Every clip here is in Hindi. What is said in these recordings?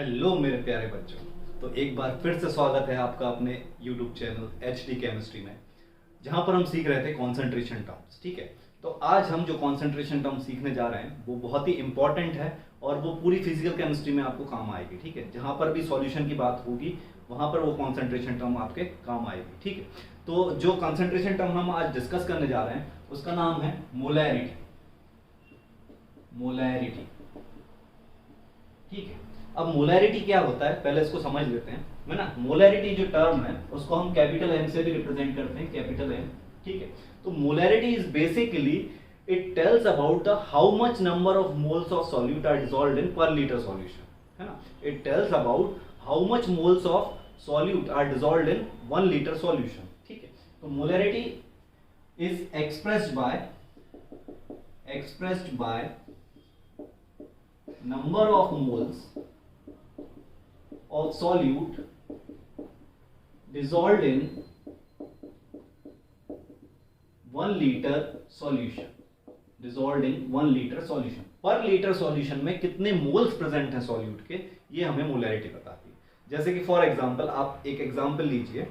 हेलो मेरे प्यारे बच्चों। तो एक बार फिर से स्वागत है आपका अपने YouTube चैनल HD केमिस्ट्री में, जहाँ पर हम सीख रहे थे कॉन्सेंट्रेशन टर्म्स। ठीक है, तो आज हम जो कॉन्सेंट्रेशन टर्म सीखने जा रहे हैं वो बहुत ही इंपॉर्टेंट है और वो पूरी फिजिकल केमिस्ट्री में आपको काम आएगी। ठीक है, जहाँ पर भी सॉल्यूशन की बात होगी वहाँ पर वो कॉन्सेंट्रेशन टर्म आपके काम आएगी। ठीक है, तो जो कॉन्सेंट्रेशन टर्म हम आज डिस्कस करने जा रहे हैं उसका नाम है मोलैरिटी। मोलैरिटी, ठीक है। अब मोलैरिटी क्या होता है पहले इसको समझ लेते हैं, है ना। मोलैरिटी जो टर्म है उसको हम कैपिटल एम से भी रिप्रेजेंट करते हैं, कैपिटल एम। ठीक है, तो molarity is basically it tells about the how much number of moles of solute are dissolved in per litre solution, है ना। It tells about how much moles of solute are dissolved in 1 litre solution. ठीक है, तो molarity is expressed by number of moles of solute dissolved in 1 liter solution, dissolved in 1 liter solution। पर लीटर सॉल्यूशन में कितने मोल्स प्रेजेंट हैं सॉल्यूट के, ये हमें मोलैरिटी बताती है। जैसे कि फॉर एग्जांपल आप एक एग्जांपल लीजिए,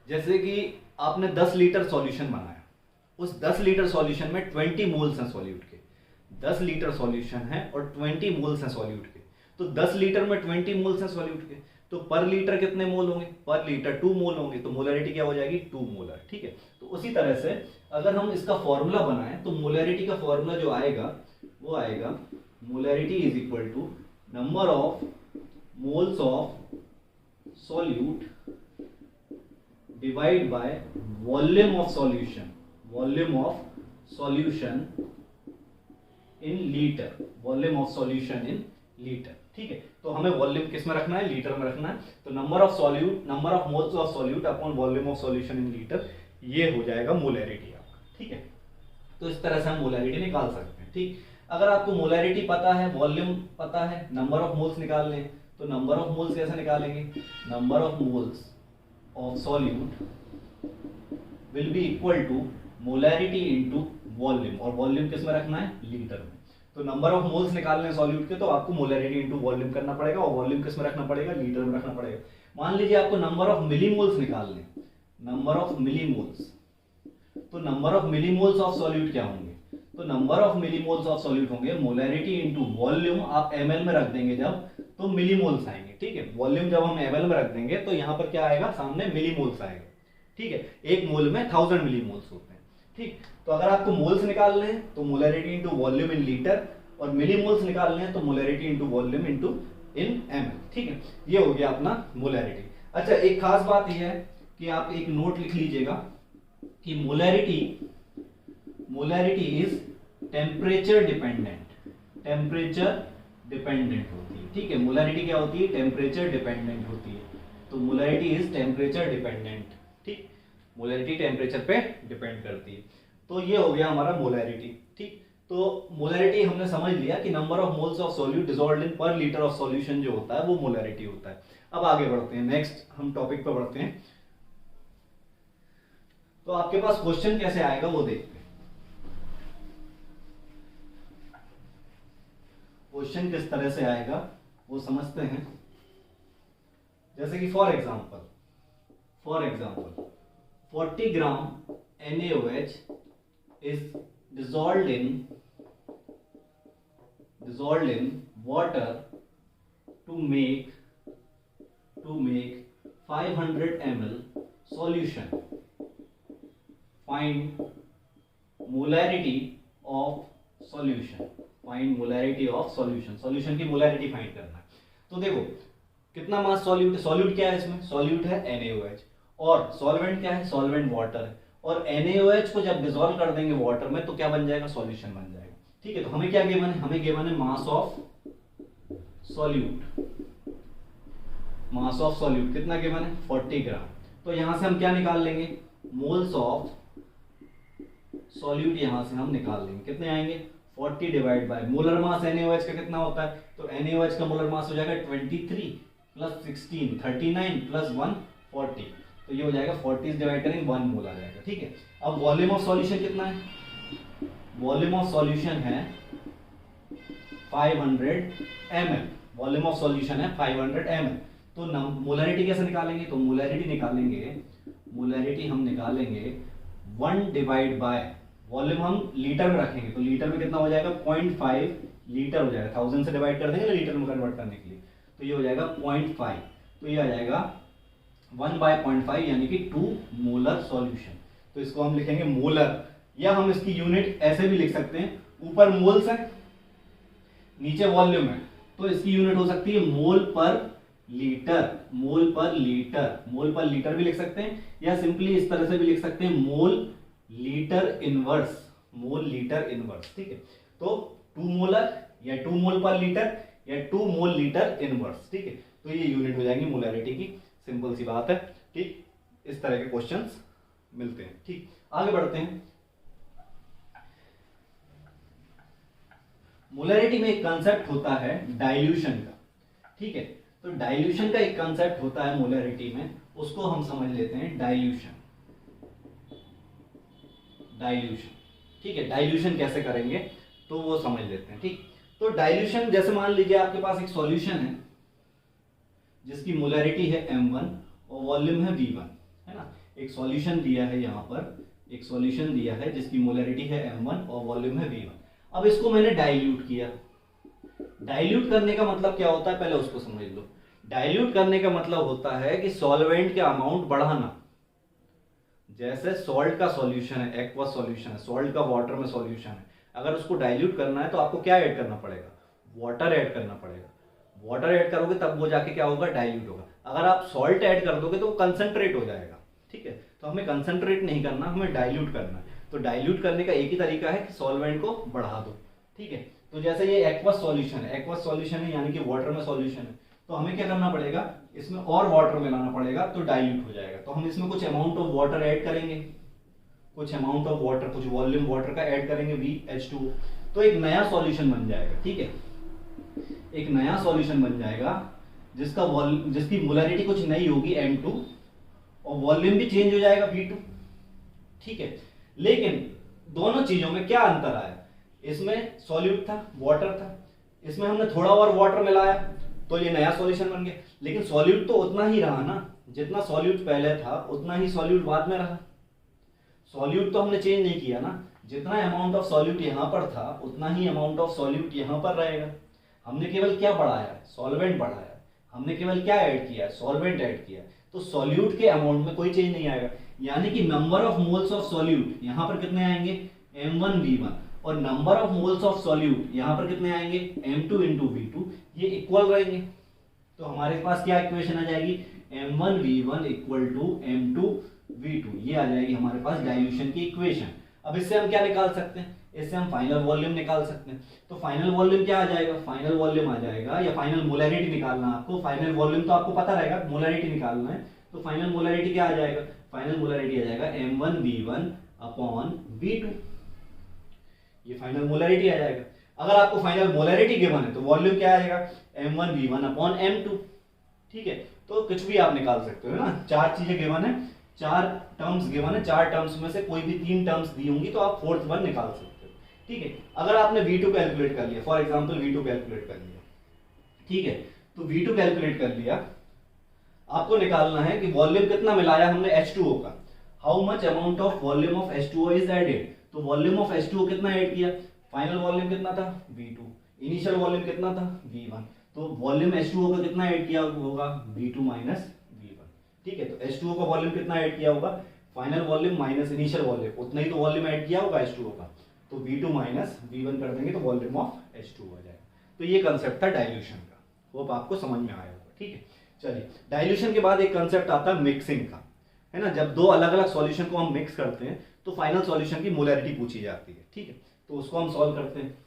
जैसे कि आपने 10 लीटर सॉल्यूशन बनाया, उस 10 लीटर सॉल्यूशन में 20 मोल्स हैं सॉल्यूट के। 10 लीटर सॉल्यूशन है और 20 मोल्स हैं सॉल्यूट के, तो 10 लीटर में 20 मोल्स हैं सॉल्यूट के, तो पर लीटर कितने मोल होंगे? पर लीटर 2 मोल होंगे, तो मोलैरिटी क्या हो जाएगी? 2 मोलर। ठीक है, तो उसी तरह से अगर हम इसका फॉर्मूला बनाएं तो मोलैरिटी का फॉर्मूला जो आएगा वो आएगा molarity is equal to number of moles of solute divide by volume of solution, volume of solution in litre, volume of solution in litre. ठीक है, तो हमें वॉल्यूम किस में रखना है? लीटर में रखना है। तो number of solute, number of moles of solute upon volume of solution in litre, ये हो जाएगा मोलैरिटी आपका। ठीक है, तो इस तरह से हम मोलैरिटी निकाल सकते हैं। ठीक, अगर आपको मोलैरिटी पता है, वॉल्यूम पता है, नंबर ऑफ मोल्स निकाल लें, तो नंबर ऑफ मोल्स कैसे निकालेंगे? Number of moles of solute will be equal to molarity into volume, और वॉल्यूम किस में रखना है? लीटर में। तो नंबर ऑफ मोल्स निकालने सॉल्यूट के, तो आपको मोलैरिटी इनटू वॉल्यूम करना पड़ेगा, और वॉल्यूम किस में रखना पड़ेगा? लीटर में रखना पड़ेगा। मान लीजिए आपको नंबर ऑफ मिलीमोल्स निकालने, नंबर ऑफ मिलीमोल्स, तो number of millimoles of solute क्या होंगे? तो number of millimoles of solute होंगे मोलैरिटी इनटू वॉल्यूम, आप ml में रख देंगे जब, तो मिलीमोल्स आएंगे। ठीक है, वॉल्यूम जब हम ml में रख देंगे तो यहां पर क्या आएगा? सामने मिलीमोल्स आएगा। ठीक है, एक मोल में 1000 मिलीमोल्स होते हैं। ठीक, तो अगर आपको मोल्स निकालने हैं तो molarity into volume in litre, और मिलीमोल्स निकालने हैं तो molarity into volume into in ml। ठीक है, ये हो गया अपना मोलैरिटी। अच्छा, एक खास बात यह है कि आप एक नोट लिख लीजिएगा कि molarity is temperature dependent, temperature dependent होती है। ठीक है, मोलैरिटी क्या होती है? टेम्परेचर डिपेंडेंट होती है। तो मोलैरिटी इज टेम्परेचर डिपेंडेंट। ठीक, मोलैरिटी टेम्परेचर पे डिपेंड करती है। तो ये हो गया हमारा मोलैरिटी। ठीक, तो मोलैरिटी हमने समझ लिया कि number of moles of solute dissolved in per litre of solution जो होता है वो मोलैरिटी होता है। अब आगे बढ़ते हैं, नेक्स्ट हम टॉपिक पे बढ़ते हैं। तो आपके पास क्वेश्चन कैसे आएगा वो देखते हैं। क्वेश्चन किस तरह से आएगा वो समझते हैं। जैसे कि for example 40 gram NaOH is dissolved in water to make 500 ml solution. Find molarity of solution. Find molarity of solution. Solution की molarity find करना है। तो देखो कितना मास सॉल्यूट है? सॉल्यूट क्या है इसमें? सॉल्यूट है NaOH, और सॉल्वेंट क्या है? सॉल्वेंट वाटर है। और NaOH को जब डिसॉल्व कर देंगे वाटर में तो क्या बन जाएगा? सॉल्यूशन बन जाएगा। ठीक है, तो हमें क्या गिवन है? हमें गिवन है mass of solute. Mass of solute कितना गिवन है? 40 ग्राम। तो यहां से हम क्या निकाल लेंगे? मोल्स ऑफ सॉल्यूट यहां से हम निकाल लेंगे। कितने आएंगे? 40 divide by molar mass NaOH का कितना होता है? तो NaOH का मोलर मास हो जाएगा 23 प्लस 16 39 प्लस 1 40, तो ये हो जाएगा 40 डिवाइड करेंगे 1 मोल आ जाएगा। ठीक है, अब वॉल्यूम ऑफ सॉल्यूशन कितना है? वॉल्यूम ऑफ सॉल्यूशन है 500 ml। वॉल्यूम ऑफ सॉल्यूशन है 500 ml। तो मोलैरिटी कैसे निकालेंगे? तो मोलैरिटी हम निकालेंगे 1 डिवाइड बाय वॉल्यूम हम लीटर में रखेंगे, तो लीटर में कितना हो जाएगा 0.5 लीटर हो जाएगा, 1000 से डिवाइड कर देंगे ना लीटर में कन्वर्ट करने के लिए, तो ये हो जाएगा 0.5, तो ये आ जाएगा 1/0.5 यानी कि 2 मोलर सॉल्यूशन। तो इसको हम लिखेंगे मोलर, या हम इसकी यूनिट ऐसे भी लिख सकते हैं, ऊपर मोल्स है नीचे वॉल्यूम है, तो इसकी यूनिट हो सकती है मोल पर लीटर। मोल पर लीटर भी लिख सकते हैं, या सिंपली इस तरह से भी लिख सकते हैं मोल लीटर इनवर्स। ठीक है, तो 2 मोलर या 2 मोल पर लीटर या 2 मोल लीटर इनवर्स। ठीक है, तो ये यूनिट हो जाएंगी मोलैरिटी की। सिंपल सी बात है। ठीक, इस तरह के क्वेश्चंस मिलते हैं। ठीक, आगे बढ़ते हैं। मोलैरिटी में एक कंसेप्ट होता है डाइल्यूशन का। ठीक है, तो डाइल्यूशन का एक कंसेप्ट होता है मोलैरिटी में, उसको हम समझ लेते हैं डाइल्यूशन। ठीक है, डाइल्यूशन कैसे करेंगे तो वो समझ लेते हैं। ठीक, तो डाइल्यूशन जैसे मान लीजिए आपके पास एक सॉल्यूशन है जिसकी मोलैरिटी है m1 और वॉल्यूम है v1, है ना। एक सॉल्यूशन दिया है, यहाँ पर एक सॉल्यूशन दिया है जिसकी मोलैरिटी है m1 और वॉल्यूम है v1। अब इसको मैंने डाइल्यूट किया। डाइल्यूट करने का मतलब क्या होता है, पहले उसको समझ लो। डाइल्यूट करने का मतलब होता है कि सॉल्वेंट का अमाउंट बढ़ाना। जैसे सॉल्ट का सॉल्यूशन है, एक्वस सॉल्यूशन है, सॉल्ट का वाटर में सॉल्यूशन है, अगर उसको डाइल्यूट करना है तो आपको क्या ऐड करना पड़ेगा? वाटर ऐड करना पड़ेगा। वाटर ऐड करोगे तब वो जाके क्या होगा? डाइल्यूट होगा। अगर आप सॉल्ट ऐड कर दोगे तो वो कंसंट्रेट हो जाएगा। ठीक है, तो हमें कंसंट्रेट नहीं करना, हमें डाइल्यूट करना है। तो डाइल्यूट करने का एक ही तरीका है कि सॉल्वेंट को बढ़ा दो। ठीक है, तो जैसे ये एक्वस सॉल्यूशन है, यानी कि वाटर में सॉल्यूशन है, तो हमें क्या करना पड़ेगा? इसमें और वाटर मिलाना पड़ेगा तो डाइल्यूट हो जाएगा। तो हम इसमें कुछ अमाउंट ऑफ वाटर ऐड करेंगे, कुछ वॉल्यूम वाटर का ऐड करेंगे VH2, तो एक नया सॉल्यूशन बन जाएगा। ठीक है, एक नया सॉल्यूशन बन जाएगा जिसकी मोलैरिटी कुछ नई होगी M2 और वॉल्यूम भी चेंज हो जाएगा V2। ठीक है, लेकिन दोनों चीजों में क्या अंतर आया? इसमें सॉल्यूट था, वाटर था, इसमें हमने थोड़ा और वाटर मिलाया तो ये नया सॉल्यूशन बन गया। लेकिन सॉल्यूट तो उतना ही रहा ना, जितना सॉल्यूट पहले था उतना ही सॉल्यूट बाद में रहा। सॉल्यूट तो हमने चेंज नहीं किया ना, जितना अमाउंट ऑफ सॉल्यूट यहां पर था उतना ही अमाउंट ऑफ सॉल्यूट यहां पर रहेगा। हमने केवल क्या बढ़ाया है? सॉल्वेंट बढ़ाया है। हमने केवल क्या ऐड किया है? सॉल्वेंट ऐड किया है। तो सॉल्यूट के अमाउंट में कोई चेंज नहीं आएगा, यानी कि number of moles of solute यहां पर कितने आएंगे? M1V1, और number of moles of solute यहां पर कितने आएंगे? M2 into V2, ये इक्वल रहेंगे। तो हमारे पास क्या इक्वेशन आ जाएगी? M1V1 इक्वल टू M2V2, ये आ जाएगी हमारे पास डाइल्यूशन की इक्वेशन। अब इससे हम क्या निकाल सकते हैं? इससे हम फाइनल वॉल्यूम निकाल सकते हैं। तो फाइनल वॉल्यूम क्या आ जाएगा? फाइनल वॉल्यूम आ जाएगा, या फाइनल मोलैरिटी निकालना आपको। फाइनल वॉल्यूम तो आपको पता रहेगा, मोलैरिटी निकालना है, तो फाइनल मोलैरिटी क्या आ जाएगा? फाइनल मोलैरिटी आ जाएगा M1V1 अपॉन V2, ये फाइनल मोलैरिटी आ जाएगा। अगर आपको फाइनल मोलैरिटी गिवन है तो वॉल्यूम क्या आ जाएगा? M1V1 upon M2। ठीक है, तो कुछ भी आप निकाल सकते हो ना। 4 चीजें गिवन है, 4 टर्म्स गिवन है, 4 टर्म्स में से कोई भी 3 टर्म्स दी होंगी तो आप 4th वन निकाल सकते हो। ठीक है, अगर आपने V2 कैलकुलेट कर लिया, फॉर एग्जांपल V2 कैलकुलेट कर लिया, ठीक है, तो V2 कैलकुलेट कर लिया, आपको निकालना है कि वॉल्यूम कितना मिलाया हमने H2O का। How much amount of volume of H2O is added. तो वॉल्यूम ऑफ H2O कितना ऐड किया? फाइनल वॉल्यूम कितना था? V2। इनिशियल वॉल्यूम कितना था? V1। तो वॉल्यूम H2O का कितना ऐड किया होगा? V2 minus V1। ठीक है, तो H2O का वॉल्यूम कितना ऐड किया होगा? Final volume minus initial volume, उतना ही तो वॉल्यूम ऐड किया होगा H2O का, तो V2 माइनस V1 कर देंगे तो वॉल्यूम ऑफ H2O आ जाएगा। तो ये कंसेप्ट था डाइल्यूशन का, होप आपको समझ में आया होगा। ठीक है, चलिए, डाइल्यूशन के बाद एक कंसेप्ट आता है मिक्सिंग का, है ना। जब 2 अलग अलग सॉल्यूशन को हम मिक्स करते हैं तो फाइनल सॉल्यूशन की मोलैरिटी पूछी जाती है। ठीक है, तो उसको हम सॉल्व करते हैं।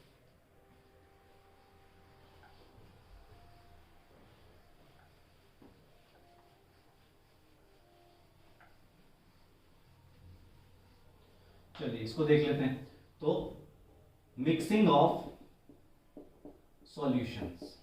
चलिए इसको देख लेते हैं। तो mixing of solutions,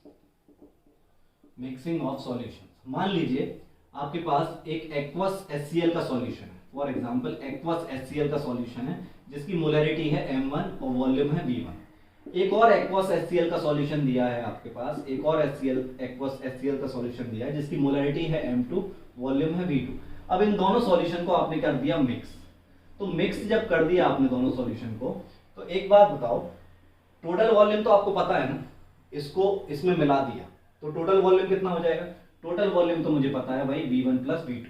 mixing of solutions, मान लीजिए आपके पास एक एक्वस HCl का सॉल्यूशन है, फॉर एग्जांपल एक्वस HCl का सॉल्यूशन है जिसकी मोलैरिटी है M1 और वॉल्यूम है V1। एक और एक्वस HCl का सॉल्यूशन दिया है आपके पास, एक और एक्वस HCl का सॉल्यूशन दिया है जिसकी मोलरिटी है M2, वॉल्यूम है V2। अब इन दोनों सॉल्यूशन को आपने कर दिया मिक्स। तो मिक्स जब कर दिया आपने दोनों सॉल्यूशन को, तो एक बात बताओ, टोटल वॉल्यूम तो आपको पता है ना, इसको इसमें मिला दिया तो टोटल वॉल्यूम कितना हो जाएगा? टोटल वॉल्यूम तो मुझे पता है भाई V1 प्लस V2,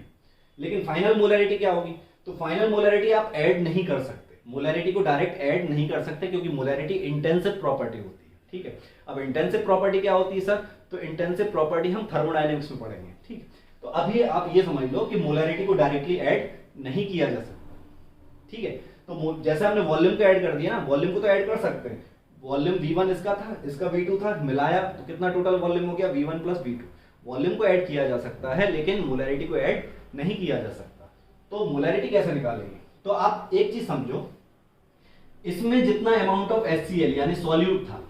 लेकिन फाइनल मोलरिटी क्या होगी? तो फाइनल मोलरिटी आप ऐड नहीं कर सकते, मोलरिटी को डायरेक्ट ऐड नहीं कर सकते क्योंकि मोलरिटी इंटेंसिव प्रॉपर्टी होती है, ठीक है। अब इंटेंसिव प्रॉपर्टी क्या होती है सर? तो इंटेंसिव प्रॉपर्टी हम थर्मोडायनेमिक्स में पढ़ेंगे, ठीक है। तो अभी आप ये समझ लो कि मोलरिटी को डायरेक्टली ऐड नहीं किया जा सकता, ठीक है। तो जैसे हमने वॉल्यूम को ऐड कर दिया ना, वॉल्यूम को तो ऐड कर सकते हैं, वॉल्यूम V1 इसका था, इसका V2 था, मिलाया तो कितना टोटल वॉल्यूम हो गया? V1 plus V2। वॉल्यूम को ऐड किया जा सकता है लेकिन मोलरिटी को ऐड नहीं किया जा सकता। तो मोलरिटी कैसे निकालेंगे? तो आप एक चीज समझो, इसमें जितना अमाउंट ऑफ HCl यानी सॉल्यूट था,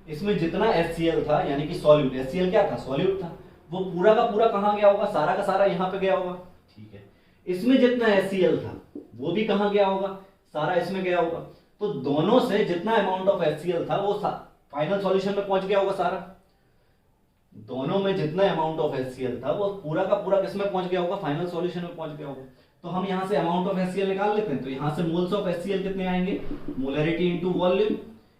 इसमें जितना HCl था यानी कि सॉल्यूट, HCl क्या था? सॉल्यूट था, वो पूरा का पूरा कहां गया होगा? सारा का सारा यहां पे गया होगा, ठीक है। इसमें जितना HCl था वो भी कहां गया होगा? सारा इसमें गया होगा। तो दोनों से जितना अमाउंट ऑफ HCl था वो फाइनल सॉल्यूशन में पहुंच गया होगा सारा। दोनों में जितना अमाउंट ऑफ HCl था वो पूरा का पूरा किसमें पहुंच गया होगा? फाइनल सॉल्यूशन में पहुंच गया होगा। तो हम यहां से अमाउंट ऑफ HCl निकाल लेते हैं, तो यहां से मोल्स ऑफ HCl कितने आएंगे? Molarity into volume.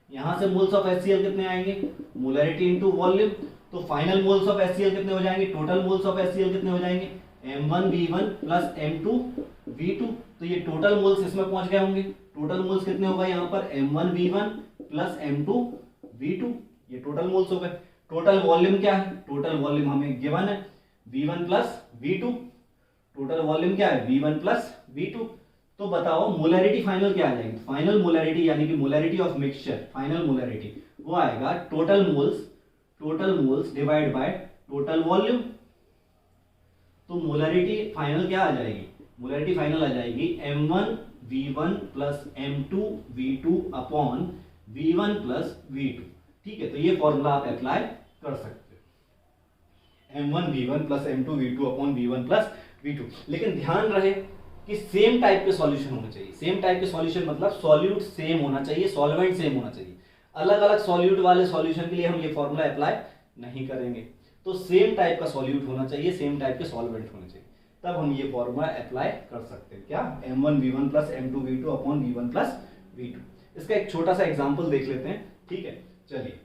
यहां से मोल्स ऑफ HCl कितने आएंगे? Molarity into volume. तो फाइनल मोल्स ऑफ HCl कितने हो जाएंगे? टोटल मोल्स ऑफ HCl कितने हो जाएंगे? M1V1 plus M2V2। तो ये टोटल मोल्स इसमें पहुंच गए होंगे। टोटल मोल्स कितने हो गए यहाँ पर? M1V1 प्लस M2V2, ये टोटल मोल्स हो गए। टोटल वॉल्यूम क्या है? टोटल वॉल्यूम हमें गिवन है V1 plus V2। Total volume क्या है? V1 plus V2। तो बताओ मोलरिटी फाइनल क्या आ जाएगी? फाइनल मोलरिटी यानी कि molarity of mixture, final molarity वो आएगा total moles divide by total volume. तो मोलरिटी फाइनल क्या आ जाएगी? मोलरिटी फाइनल आ जाएगी M1V1 plus M2V2 upon V1 plus V2, ठीक है। तो ये फॉर्मूला आप अप्लाई कर सकते हो, M1V1 plus M2V2 upon V1 plus V2। लेकिन ध्यान रहे कि सेम टाइप के सॉल्यूशन होने चाहिए। सेम टाइप के सॉल्यूशन मतलब सॉल्यूट सेम होना चाहिए, सॉल्वेंट सेम होना चाहिए। अलग अलग सॉल्यूट वाले सॉल्यूशन के लिए हम ये फॉर्मूला अप्लाई नहीं करेंगे। तो सेम टाइप का सॉल्यूट होना चाहिए, सेम टाइप के सॉल्वेंट होने चाहिए, तब हम ये फॉर्मूला अप्लाई कर सकते हैं। क्या? M1V1 plus M2V2 upon V1 plus V2। इसका एक छोटा सा एग्जाम्पल देख लेते हैं, ठीक है। चलिए,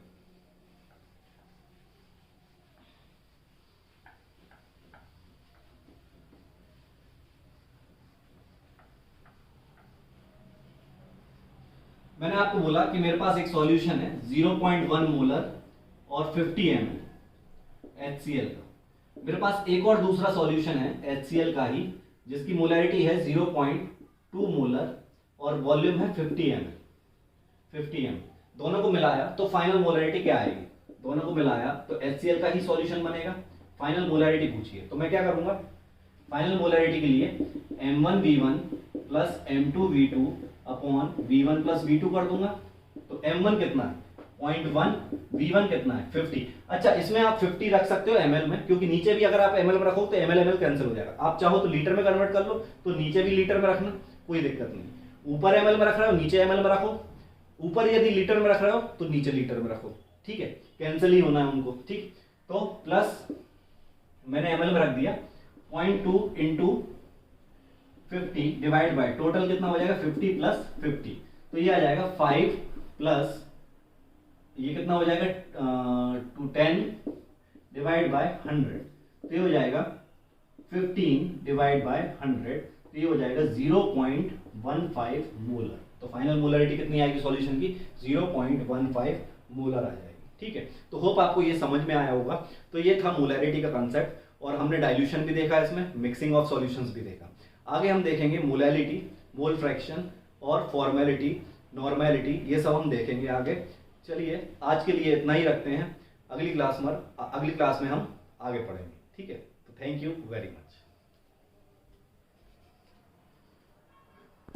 मैंने आपको बोला कि मेरे पास एक सॉल्यूशन है 0.1 मोलर और 50 ml HCl का। मेरे पास एक और दूसरा सॉल्यूशन है HCl का ही, जिसकी मोलरिटी है 0.2 मोलर और वॉल्यूम है 50 ml। दोनों को मिलाया तो फाइनल मोलरिटी क्या आएगी? दोनों को मिलाया तो HCl का ही सॉल्यूशन बनेगा। फाइनल मोलरिटी पूछिए, तो मैं क्या करूंगा? फाइनल मोलरिटी के लिए M1V1 plus M2V2 upon V1 plus V2 कर दूंगा। तो M1 कितना है? 0.1, V1 कितना है? 50। अच्छा, इसमें आप 50 रख सकते हो ml में, क्योंकि नीचे भी अगर आप ml में रखो तो ml कैंसिल हो जाएगा। आप चाहो तो लीटर में कन्वर्ट कर लो, तो नीचे भी लीटर में रखना, कोई दिक्कत नहीं। ऊपर ml में रख रहे हो, नीचे ml में रखो। ऊपर यदि लीटर में रख रहे हो तो नीचे लीटर में रखो, ठीक है। कैंसिल ही होना है उनको, ठीक। तो प्लस मैंने ml में रख दिया 0.2 इंटू 50 डिवाइड बाय टोटल कितना हो जाएगा? 50 प्लस 50, तो ये आ जाएगा 5 प्लस ये कितना हो जाएगा? 10 डिवाइड बाय 100, तो ये हो जाएगा 15 डिवाइड बाय 100, तो ये हो जाएगा 0.15 मोलर। तो फाइनल मोलरिटी कितनी आएगी सॉल्यूशन की? 0.15 मोलर आ जाएगी, ठीक है। तो होप आपको ये समझ में आया होगा। तो ये था मोलरिटी का कंसेप्ट, और हमने डाइल्यूशन भी देखा, इसमें मिक्सिंग ऑफ सॉल्यूशंस भी देखा। आगे हम देखेंगे मोलैलिटी, मोल फ्रैक्शन और फॉर्मेलिटी, नॉर्मेलिटी, ये सब हम देखेंगे आगे। चलिए, आज के लिए इतना ही रखते हैं। अगली क्लास में हम आगे पढ़ेंगे, ठीक है। तो थैंक यू वेरी मच।